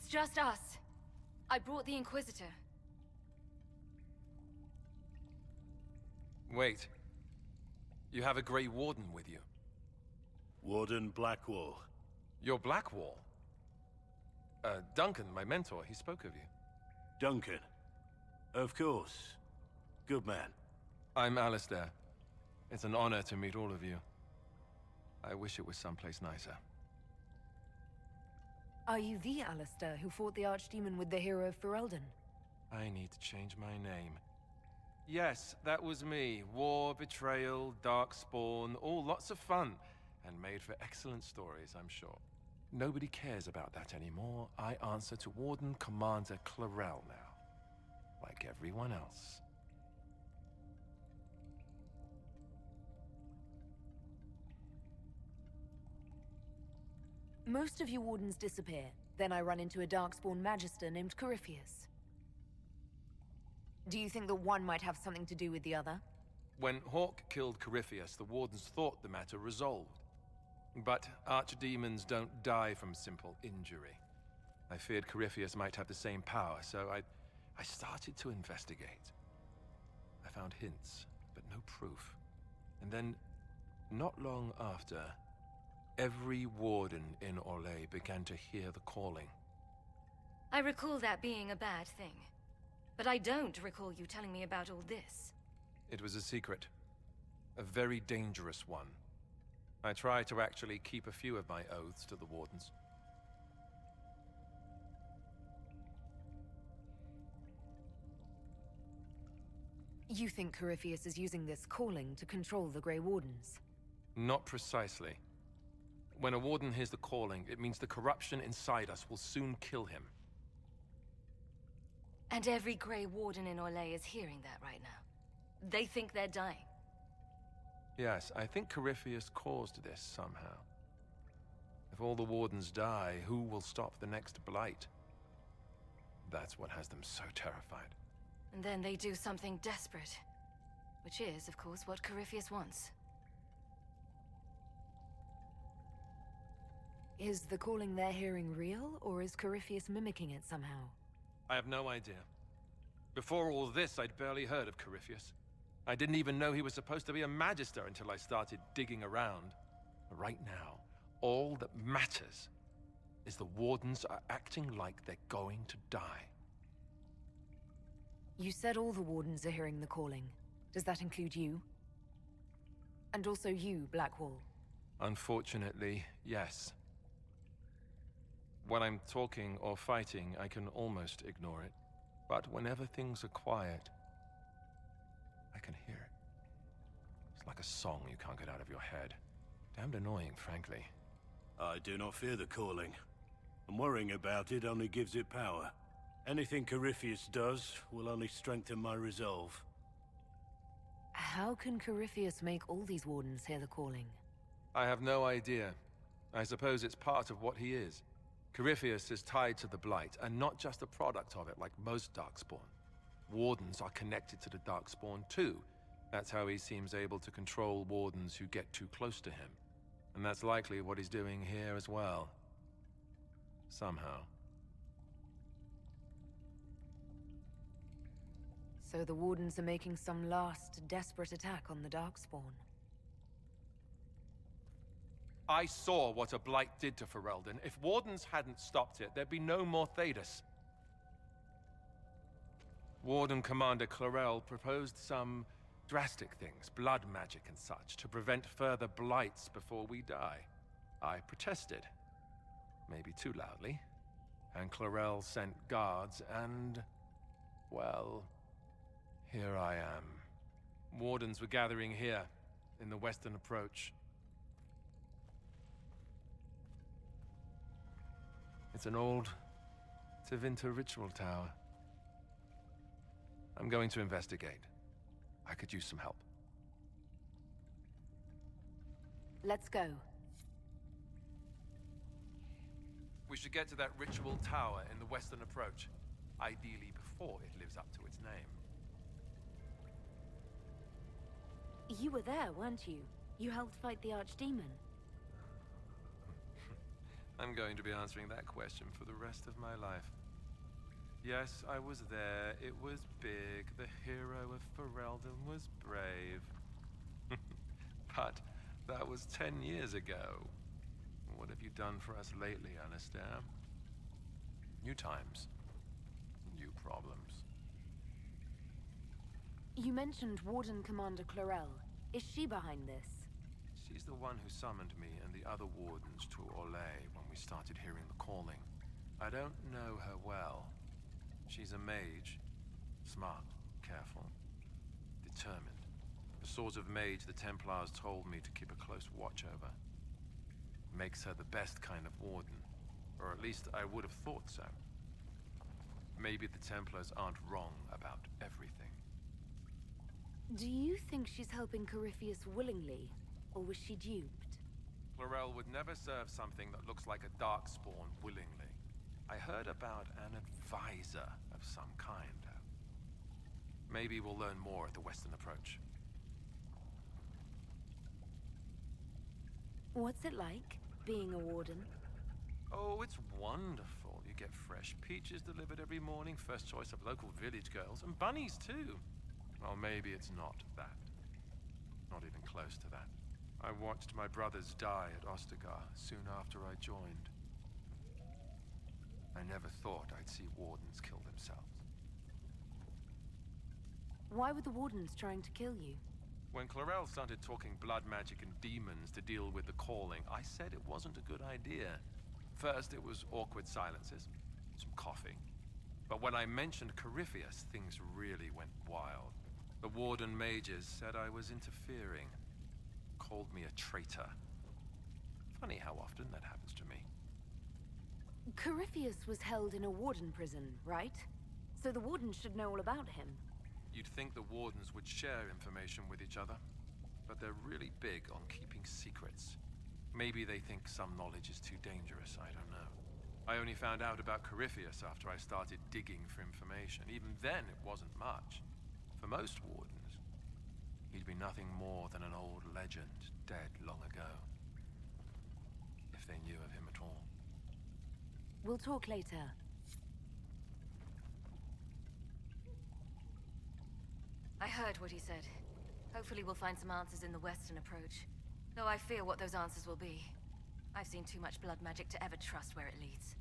It's just us. I brought the Inquisitor. Wait. You have a Grey Warden with you? Warden Blackwall. You're Blackwall? Duncan, my mentor, he spoke of you. Duncan. Of course. Good man. I'm Alistair. It's an honor to meet all of you. I wish it was someplace nicer. Are you the Alistair who fought the Archdemon with the hero of Ferelden? I need to change my name. Yes, that was me. War, betrayal, darkspawn, all lots of fun. And made for excellent stories, I'm sure. Nobody cares about that anymore. I answer to Warden Commander Clarel now. Like everyone else. Most of your wardens disappear. Then I run into a Darkspawn Magister named Corypheus. Do you think that one might have something to do with the other? When Hawk killed Corypheus, the Wardens thought the matter resolved. But archdemons don't die from simple injury. I feared Corypheus might have the same power, so I started to investigate. I found hints, but no proof. And then, not long after, every warden in Orlais began to hear the calling. I recall that being a bad thing. But I don't recall you telling me about all this. It was a secret. A very dangerous one. I try to actually keep a few of my oaths to the Wardens. You think Corypheus is using this calling to control the Grey Wardens? Not precisely. When a Warden hears the calling, it means the corruption inside us will soon kill him. And every Grey Warden in Orlais is hearing that right now. They think they're dying. Yes, I think Corypheus caused this somehow. If all the Wardens die, who will stop the next blight? That's what has them so terrified. And then they do something desperate. Which is, of course, what Corypheus wants. Is the calling they're hearing real, or is Corypheus mimicking it somehow? I have no idea. Before all this, I'd barely heard of Corypheus. I didn't even know he was supposed to be a Magister until I started digging around. But right now, all that matters is the Wardens are acting like they're going to die. You said all the Wardens are hearing the calling. Does that include you? And also you, Blackwall? Unfortunately, yes. When I'm talking or fighting, I can almost ignore it. But whenever things are quiet, I can hear it. It's like a song you can't get out of your head. Damned annoying, frankly. I do not fear the calling. And worrying about it only gives it power. Anything Corypheus does will only strengthen my resolve. How can Corypheus make all these Wardens hear the calling? I have no idea. I suppose it's part of what he is. Corypheus is tied to the Blight, and not just a product of it like most Darkspawn. Wardens are connected to the Darkspawn too. That's how he seems able to control Wardens who get too close to him. And that's likely what he's doing here as well. Somehow. So the Wardens are making some last, desperate attack on the Darkspawn. I saw what a Blight did to Ferelden. If Wardens hadn't stopped it, there'd be no more Thedas. Warden Commander Clarel proposed some drastic things, blood magic and such, to prevent further blights before we die. I protested. Maybe too loudly. And Clarel sent guards and... well... here I am. Wardens were gathering here, in the western approach. It's an old Tevinter ritual tower. I'm going to investigate. I could use some help. Let's go. We should get to that ritual tower in the western approach. Ideally before it lives up to its name. You were there, weren't you? You helped fight the Archdemon. I'm going to be answering that question for the rest of my life. Yes, I was there. It was big. The hero of Ferelden was brave. But that was 10 years ago. What have you done for us lately, Alistair? New times. New problems. You mentioned Warden Commander Chlorel. Is she behind this? She's the one who summoned me and the other wardens to Orlais when we started hearing the calling. I don't know her well. She's a mage. Smart, careful, determined. The sort of mage the Templars told me to keep a close watch over. Makes her the best kind of warden. Or at least I would have thought so. Maybe the Templars aren't wrong about everything. Do you think she's helping Corypheus willingly, or was she duped? Chlorel would never serve something that looks like a darkspawn willingly. I heard about an advisor of some kind. Maybe we'll learn more at the Western Approach. What's it like, being a warden? Oh, it's wonderful. You get fresh peaches delivered every morning, first choice of local village girls, and bunnies too. Well, maybe it's not that. Not even close to that. I watched my brothers die at Ostagar soon after I joined. I never thought I'd see wardens kill themselves. Why were the wardens trying to kill you? When Chlorel started talking blood magic and demons to deal with the calling, I said it wasn't a good idea. First, it was awkward silences, some coughing. But when I mentioned Corypheus, things really went wild. The warden mages said I was interfering. Called me a traitor. Funny how often that happens to me. Corypheus was held in a warden prison, right? So the wardens should know all about him. You'd think the wardens would share information with each other, but they're really big on keeping secrets. Maybe they think some knowledge is too dangerous, I don't know. I only found out about Corypheus after I started digging for information. Even then, it wasn't much. For most wardens, he'd be nothing more than an old legend, dead long ago. If they knew of him at all. We'll talk later. I heard what he said. Hopefully we'll find some answers in the Western Approach. Though I fear what those answers will be. I've seen too much blood magic to ever trust where it leads.